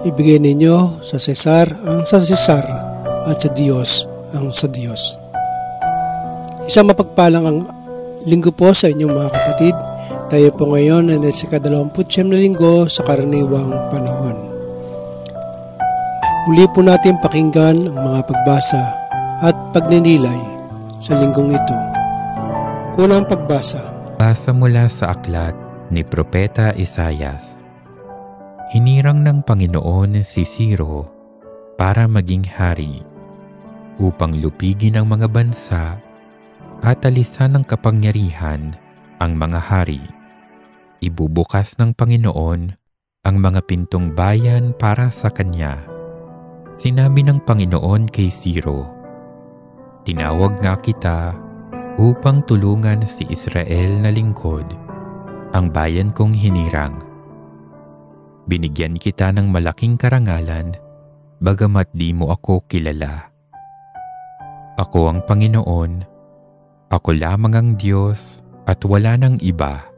Ibigay ninyo sa Cesar ang sa Cesar at sa Diyos ang sa Diyos. Isang mapagpalang ang linggo po sa inyong mga kapatid. Tayo po ngayon ay nasa ika-29 na linggo sa karaniwang panahon. Muli po natin pakinggan ang mga pagbasa at pagninilay sa linggong ito. Unang pagbasa. Basa mula sa aklat ni Propeta Isaias. Hinirang ng Panginoon si Ciro para maging hari, upang lupigin ang mga bansa at alisan ng kapangyarihan ang mga hari. Ibubukas ng Panginoon ang mga pintong bayan para sa kanya. Sinabi ng Panginoon kay Ciro, "Tinawag nga kita upang tulungan si Israel na lingkod, ang bayan kong hinirang. Binigyan kita ng malaking karangalan, bagamat di mo ako kilala. Ako ang Panginoon, ako lamang ang Diyos at wala nang iba.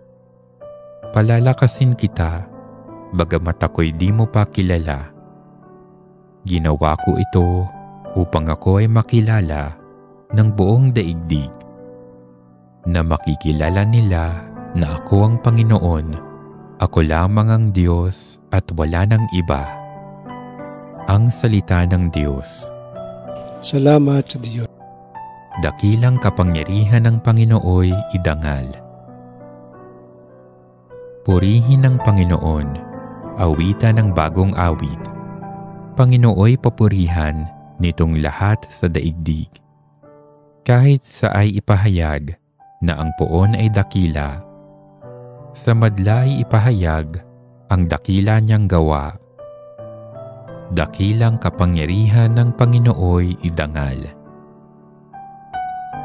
Palalakasin kita, bagamat ako'y di mo pa kilala. Ginawa ko ito upang ako ay makilala ng buong daigdig, na makikilala nila na ako ang Panginoon, ako lamang ang Diyos at wala nang iba." Ang salita ng Diyos. Salamat sa Diyos. Dakilang kapangyarihan ng Panginooy idangal. Purihin ng Panginoon, awitan ng bagong awit. Panginooy papurihan nitong lahat sa daigdig. Kahit sa ay ipahayag na ang poon ay dakila, sa madla ay ipahayag ang dakila niyang gawa. Dakilang kapangyarihan ng Panginooy idangal.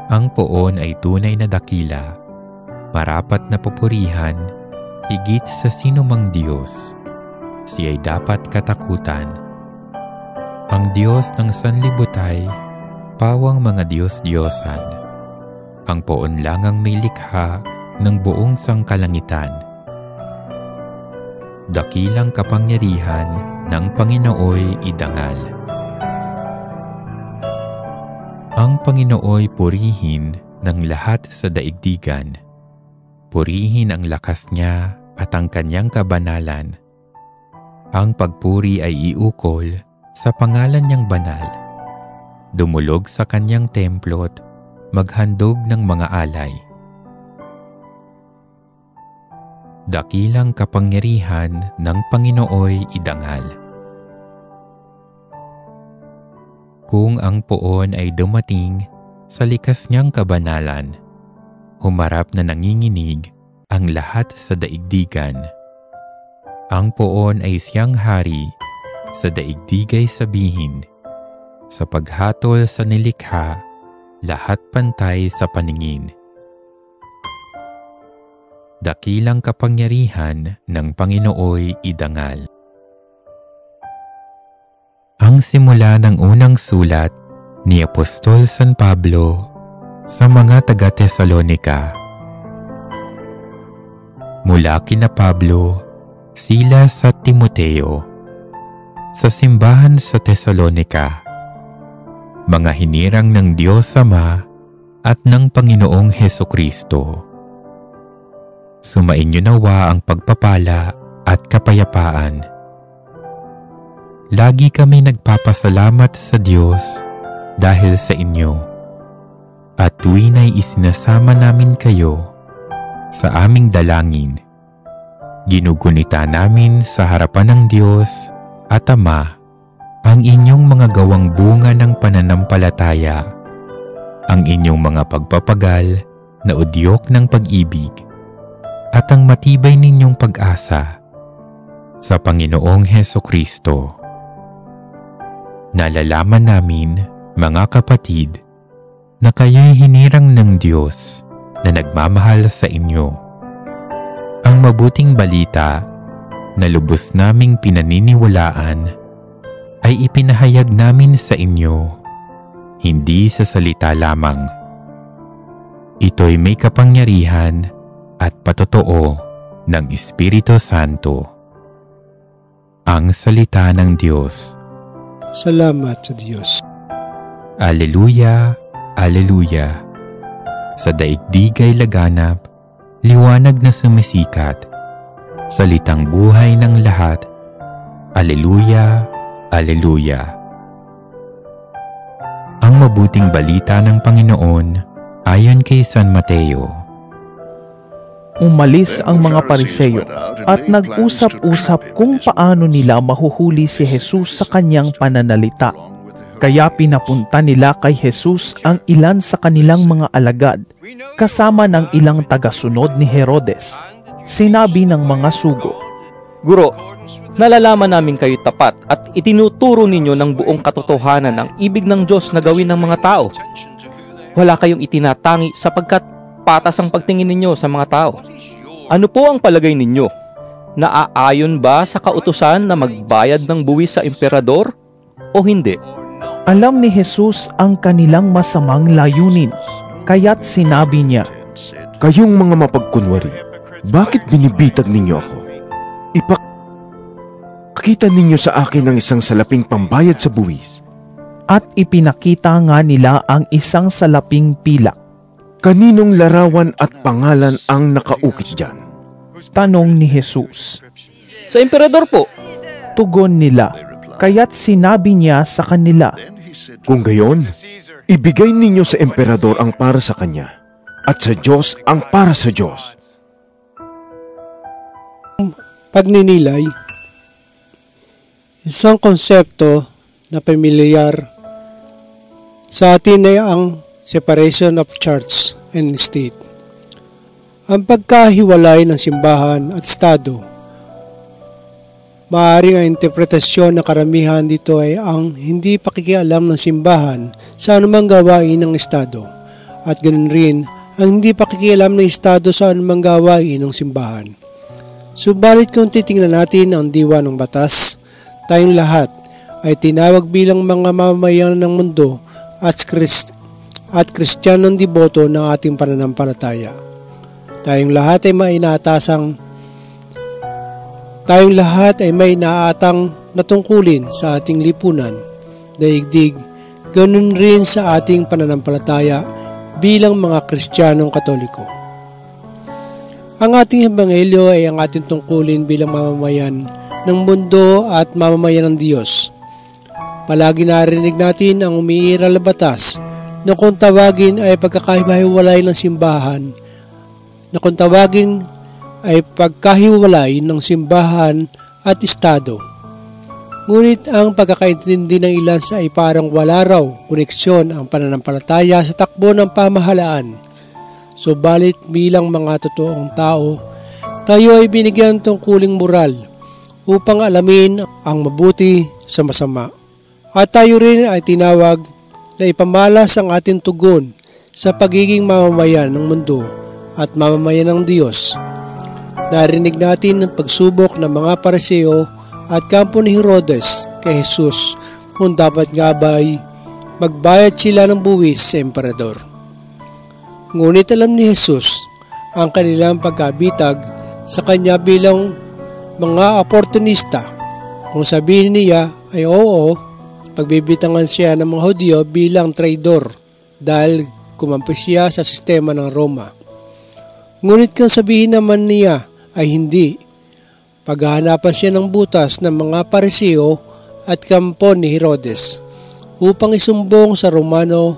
Ang poon ay tunay na dakila, marapat na papurihan, higit sa sinumang Diyos. Siya'y dapat katakutan. Ang Diyos ng sanlibutan, pawang mga Diyos-Diyosan. Ang poon lang ang may likha ng buong sangkalangitan. Dakilang kapangyarihan ng Panginooy idangal. Ang Panginooy purihin ng lahat sa daigdigan. Purihin ang lakas niya at ang kanyang kabanalan. Ang pagpuri ay iukol sa pangalan niyang banal. Dumulog sa kanyang templo't maghandog ng mga alay. Dakilang kapangyarihan ng Panginooy idangal. Kung ang poon ay dumating sa likas niyang kabanalan, humarap na nanginginig ang lahat sa daigdigan. Ang poon ay siyang hari, sa daigdigay sabihin, sa paghatol sa nilikha, lahat pantay sa paningin. Dakilang kapangyarihan ng Panginooy idangal. Ang simula ng unang sulat ni Apostol San Pablo sa mga taga-Tesalonika. Mula kina Pablo, Silas at Timoteo, sa simbahan sa Tesalonika, mga hinirang ng Diyos Ama at ng Panginoong Hesukristo. Sumainyo nawa ang pagpapala at kapayapaan. Lagi kami nagpapasalamat sa Diyos dahil sa inyo, at tuwin ay isinasama namin kayo sa aming dalangin. Ginugunita namin sa harapan ng Diyos at Ama ang inyong mga gawang bunga ng pananampalataya, ang inyong mga pagpapagal na udyok ng pag-ibig, at ang matibay ninyong pag-asa sa Panginoong Hesukristo. Nalalaman namin, mga kapatid, na kayo'y hinirang ng Diyos na nagmamahal sa inyo. Ang mabuting balita na lubos naming pinaniniwalaan ay ipinahayag namin sa inyo, hindi sa salita lamang. Ito'y may kapangyarihan at patotoo ng Espiritu Santo. Ang salita ng Diyos. Salamat sa Diyos. Alleluia, Alleluia. Sa daigdig ay laganap, liwanag na sumisikat. Salitang buhay ng lahat. Alleluia, Alleluia. Ang mabuting balita ng Panginoon ayon kay San Mateo. Umalis ang mga Pariseyo at nag-usap-usap kung paano nila mahuhuli si Jesus sa kanyang pananalita. Kaya pinapunta nila kay Jesus ang ilan sa kanilang mga alagad, kasama ng ilang tagasunod ni Herodes. Sinabi ng mga sugo, Guro, nalalaman namin kayo tapat at itinuturo ninyo ng buong katotohanan ang ibig ng Diyos na gawin ng mga tao. Wala kayong itinatangi sapagkat patas ang pagtingin ninyo sa mga tao. Ano po ang palagay ninyo? Naaayon ba sa kautusan na magbayad ng buwis sa emperador o hindi? alam ni Jesus ang kanilang masamang layunin, kaya't sinabi niya, Kayong mga mapagkunwari, bakit binibitag ninyo ako? Ipakita ninyo sa akin ang isang salaping pambayad sa buwis. At ipinakita nga nila ang isang salaping pilak. Kaninong larawan at pangalan ang nakaukit dyan? Tanong ni Jesus. Sa emperador po. Tugon nila, kaya't sinabi niya sa kanila, Kung gayon, ibigay ninyo sa emperador ang para sa kanya, at sa Diyos ang para sa Diyos. Pagninilay, isang konsepto na pamilyar sa atin ay ang separation of church and state. Ang pagkahiwalay ng simbahan at estado. Maaaring ang interpretasyon na karamihan dito ay ang hindi pakikialam ng simbahan sa anumang gawain ng estado, at ganoon rin ang hindi pakikialam ng estado sa anumang gawain ng simbahan. Subalit kung titingnan natin ang diwa ng batas, tayong lahat ay tinawag bilang mga mamamayan ng mundo at Kristiyanong deboto ng ating pananampalataya. Tayong lahat ay may inaatang natungkulin sa ating lipunan, daigdig, ganun rin sa ating pananampalataya bilang mga Kristiyanong Katoliko. Ang ating ebanghelyo ay ang ating tungkulin bilang mamamayan ng mundo at mamamayan ng Diyos. Palagi narinig natin ang umiiral na batas na kung tawagin ay pagkakahiwalay ng simbahan, ng simbahan at estado. Ngunit ang pagkakaintindi ng ilan ay parang wala raw koneksyon ang pananampalataya sa takbo ng pamahalaan. Subalit bilang mga totoong tao, tayo ay binigyan ng tungkuling moral upang alamin ang mabuti sa masama. At tayo rin ay tinawag na ipamalas ang ating tugon sa pagiging mamamayan ng mundo at mamamayan ng Diyos. Narinig natin ang pagsubok ng mga Pariseo at kampo ni Herodes kay Jesus kung dapat nga ba'y magbayad sila ng buwis sa emperador. Ngunit alam ni Jesus ang kanilang pagkabitag sa kanya bilang mga oportunista. Kung sabihin niya ay oo, pagbibitangan siya ng mga Hudyo bilang traidor dahil kumampi siya sa sistema ng Roma. Ngunit kung sabihin naman niya ay hindi, paghahanapan siya ng butas ng mga Pariseo at kampo ni Herodes upang isumbong sa Romano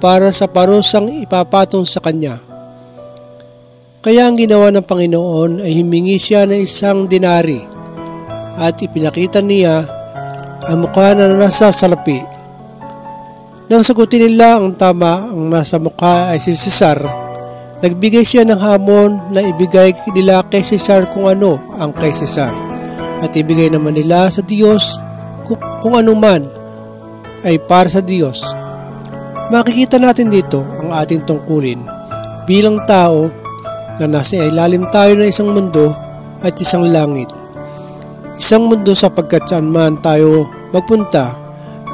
para sa parusang ipapatong sa kanya. Kaya ang ginawa ng Panginoon ay humingi siya ng 1 denary at ipinakita niya ang mukha na nasa salapi. Nang sagutin nila ang tama ang nasa mukha ay si Cesar, nagbigay siya ng hamon na ibigay nila kay Cesar kung ano ang kay Cesar at ibigay naman nila sa Diyos kung ano man ay para sa Diyos. Makikita natin dito ang ating tungkulin bilang tao na nasa ilalim tayo ng isang mundo at isang langit. Isang mundo sapagkat saan man tayo magpunta,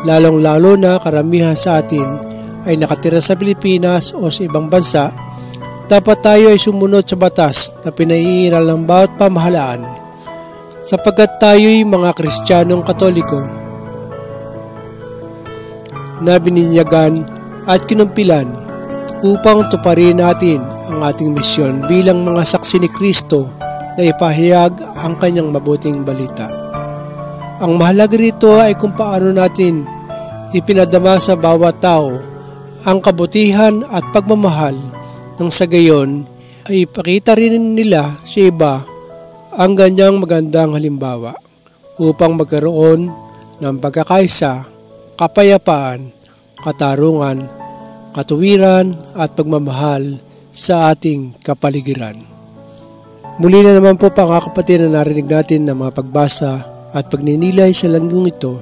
lalong-lalo na karamihan sa atin ay nakatira sa Pilipinas o sa ibang bansa, dapat tayo ay sumunod sa batas na pinaiiral ng bawat pamahalaan. sapagkat tayo'y mga Kristiyanong Katoliko na bininyagan at kinumpilan upang tuparin natin ang ating misyon bilang mga saksi ni Kristo na ipahayag ang kanyang mabuting balita. Ang mahalaga rito ay kung paano natin ipinadama sa bawat tao ang kabutihan at pagmamahal nang sa gayon ay ipakita rin nila sa iba ang ganyang magandang halimbawa upang magkaroon ng pagkakaisa, kapayapaan, katarungan, katuwiran at pagmamahal sa ating kapaligiran. Muli na naman po mga kapatid na narinig natin ng mga pagbasa at pagninilay sa linggong ito,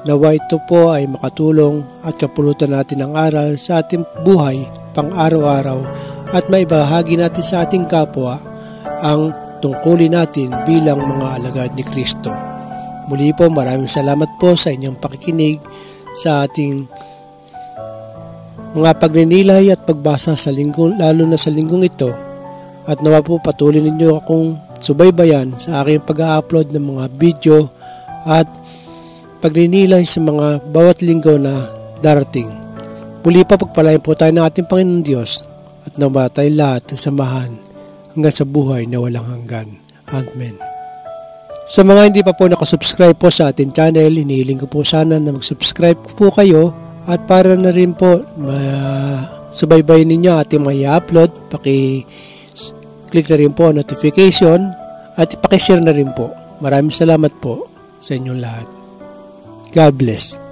nawa ito po ay makatulong at kapulutan natin ang aral sa ating buhay pang-araw-araw at maibahagi natin sa ating kapwa ang tungkulin natin bilang mga alagad ni Kristo. Muli po maraming salamat po sa inyong pakikinig sa ating mga pagninilay at pagbasa sa linggong, lalo na sa linggong ito, at nawa po patuloy ninyo akong subaybayan sa aking pag-upload ng mga video at pagninilay sa mga bawat linggo na darating. Muli pa pagpalain po tayo ng ating Panginoon Diyos at nawa tayo lahat ng samahan hanggang sa buhay na walang hanggan. Amen. Sa mga hindi pa po nakasubscribe po sa ating channel, hinihiling ko po sana na mag-subscribe po kayo at para na rin po subaybayin ninyo ating mga i-upload, paki-click na rin po ang notification at ipaki-share na rin po. Maraming salamat po sa inyong lahat. God bless.